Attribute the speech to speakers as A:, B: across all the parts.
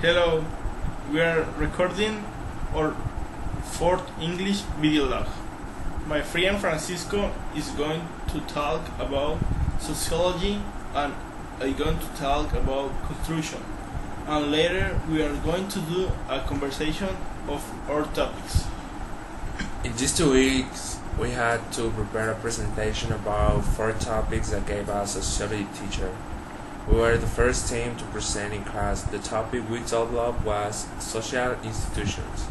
A: Hello, we are recording our fourth English video log. My friend Francisco is going to talk about sociology and I'm going to talk about construction. And later we are going to do a conversation of our topics.
B: In these 2 weeks, we had to prepare a presentation about 4 topics that gave us a sociology teacher. We were the first team to present in class. The topic we developed was social institutions.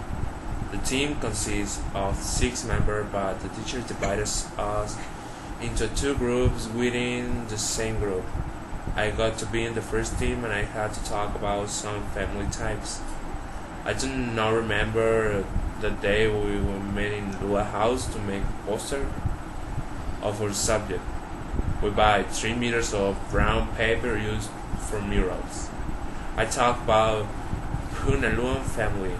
B: The team consists of 6 members, but the teacher divided us into 2 groups within the same group. I got to be in the first team and I had to talk about some family types. I do not remember the day we were meeting in a house to make a poster of our subject. We buy 3 meters of brown paper used for murals. I talk about Punaluan family,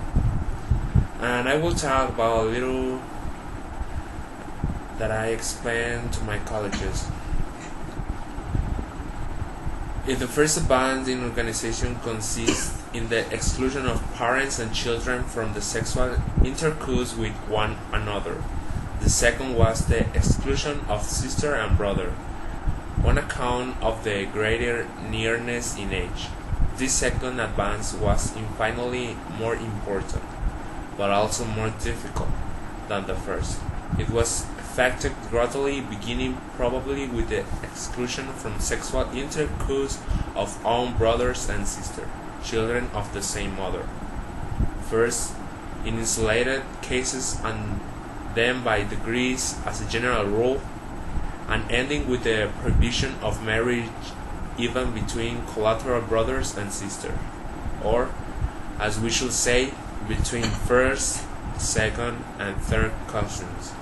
B: and I will talk about a little that I explained to my colleges. If the first abandoned organization consists in the exclusion of parents and children from the sexual intercourse with one another, the second was the exclusion of sister and brother, on account of the greater nearness in age. This second advance was infinitely more important, but also more difficult than the first. It was effected gradually, beginning probably with the exclusion from sexual intercourse of own brothers and sisters, children of the same mother. First, in isolated cases, and then by degrees as a general rule, and ending with the prohibition of marriage even between collateral brothers and sisters, or, as we should say, between first, second, and third cousins.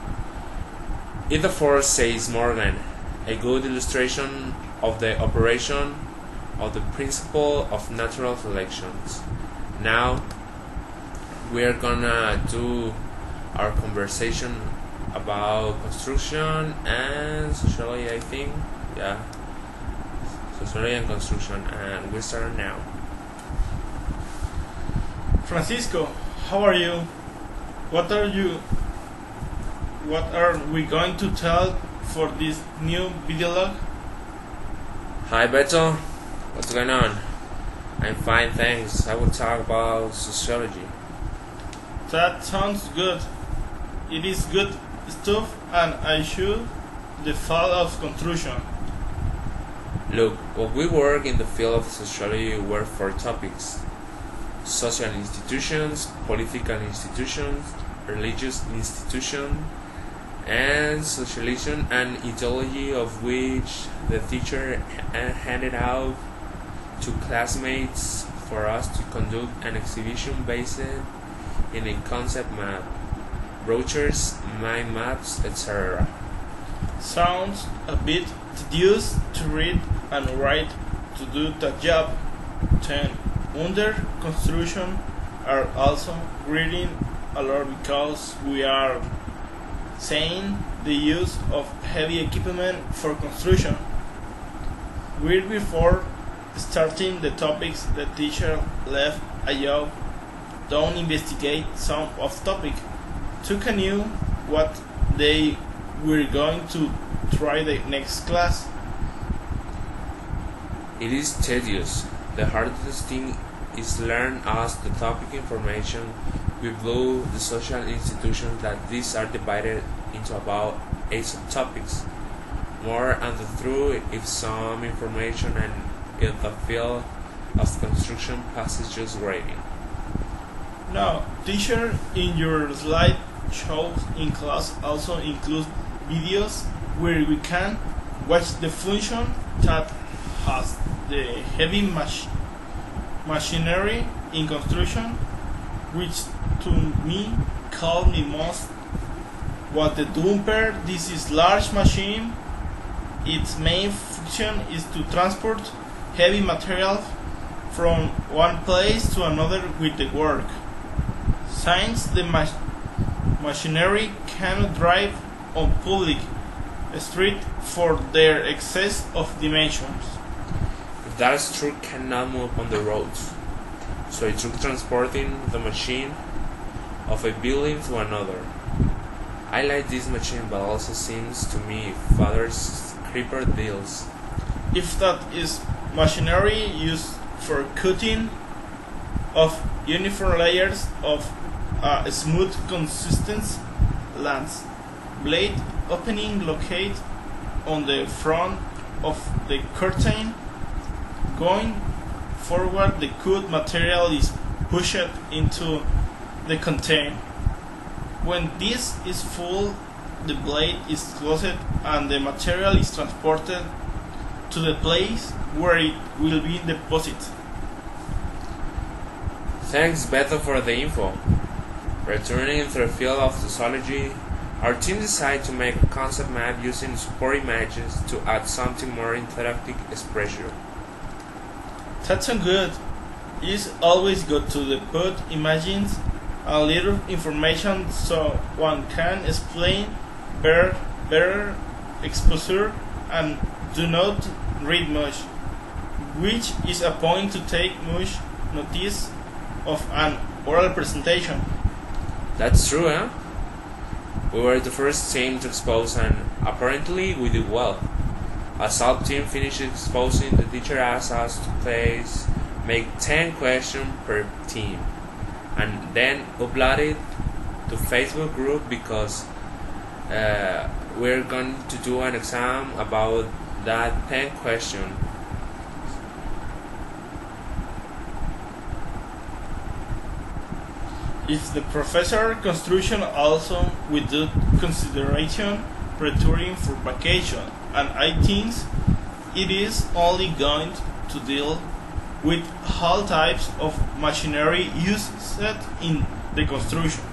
B: It therefore, says Morgan, a good illustration of the operation of the principle of natural selections. Now, we are gonna do our conversation about construction and sociology, I think. Yeah, sociology and construction, and we start now.
A: Francisco, how are you? What are we going to tell for this new video log?
B: Hi Beto, what's going on? I'm fine, thanks. I will talk about sociology.
A: That sounds good. It is good stuff, and I should the fall of construction.
B: Look, when we work in the field of sociology, were 4 topics: social institutions, political institutions, religious institutions, and socialism and ideology, of which the teacher handed out to classmates for us to conduct an exhibition based in a concept map, brochures, mind maps, etc.
A: Sounds a bit tedious to read and write to do that job. 10. Under construction are also reading a lot because we are saying the use of heavy equipment for construction. We're before starting the topics the teacher left a job. Don't investigate some off topic. Took a new what they were going to try the next class.
B: It is tedious. The hardest thing is learn us the topic information. We blew the social institutions that these are divided into about 8 subtopics. More and through if some information and in the field of construction passages grading.
A: Now, teacher, in your slide shows in class also include videos where we can watch the function that has the heavy machinery in construction, which to me called me most what the dumper. This is large machine. Its main function is to transport heavy material from one place to another with the work. Since the machinery cannot drive on public street for their excess of dimensions.
B: If that is true, cannot move on the roads. so it took transporting the machine of a building to another. I like this machine, but also seems to me father's creeper deals.
A: If that is machinery used for cutting of uniform layers of a smooth consistence lance blade opening located on the front of the curtain. Going forward, the cut material is pushed into the container. When this is full, the blade is closed and the material is transported to the place where it will be deposited.
B: Thanks, Beto, for the info. Returning to the field of sociology, our team decided to make a concept map using support images to add something more interactive expression.
A: That's so good. It's always good to put images and little information so one can explain better exposure and do not read much, which is a point to take much notice of an oral presentation.
B: That's true, eh? We were the first team to expose, and apparently we did well. As our team finished exposing, the teacher asked us to make 10 questions per team, and then upload it to Facebook group because we're going to do an exam about that 10 question.
A: If the professor construction also without consideration preparing for vacation, and I think it is only going to deal with all types of machinery used in the construction.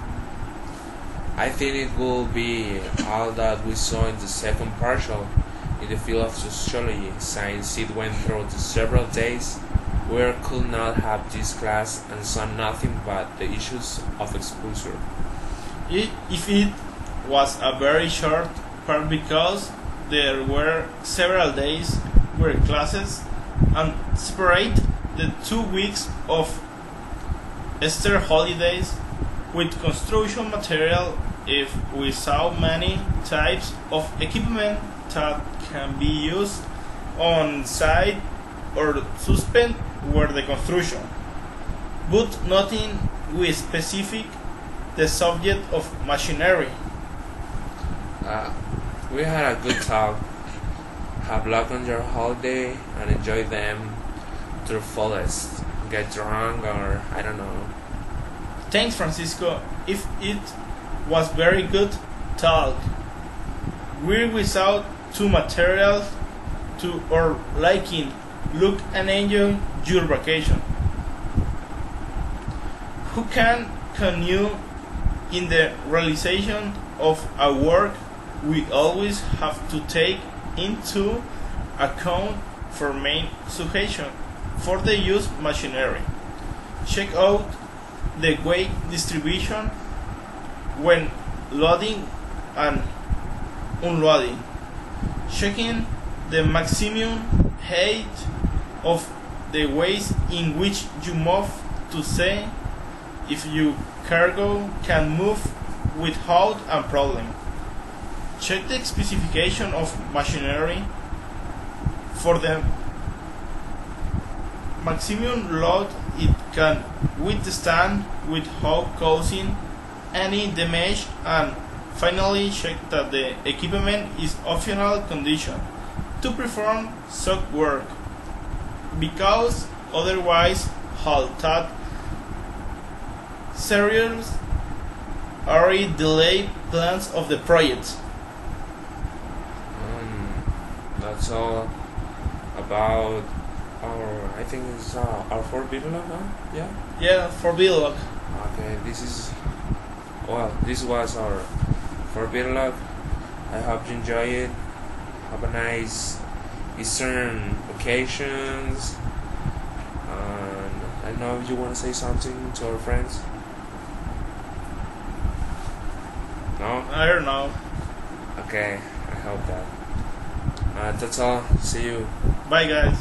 B: I think it will be all that we saw in the second partial in the field of sociology, since it went through the several days where could not have this class and saw nothing but the issues of exposure.
A: If it was a very short part because there were several days where classes and separate the 2 weeks of Easter holidays with construction material. If we saw many types of equipment that can be used on site or suspend where the construction, but nothing we specific the subject of machinery.
B: We had a good talk. Have luck on your holiday and enjoy them to the fullest. Get drunk or I don't know.
A: Thanks, Francisco. If it was very good talk. We without two materials to our liking. Look and enjoy your vacation. Who can you in the realization of our work? We always have to take into account for main suggestion for the use machinery. Check out the weight distribution when loading and unloading. Checking the maximum height of the ways in which you move to say if your cargo can move without a problem. Check the specification of machinery for the maximum load it can withstand without causing any damage, and finally check that the equipment is optional condition to perform such work, because otherwise halted serious already delay plans of the project.
B: That's all about our, I think it's our 4 videolog, huh? Yeah?
A: Yeah, for videolog.
B: Okay, this was our 4 videolog. I hope you enjoy it. Have a nice Eastern vacations. And I know you want to say something to our friends. No?
A: I don't know.
B: Okay, I hope that. That's all. See you.
A: Bye, guys.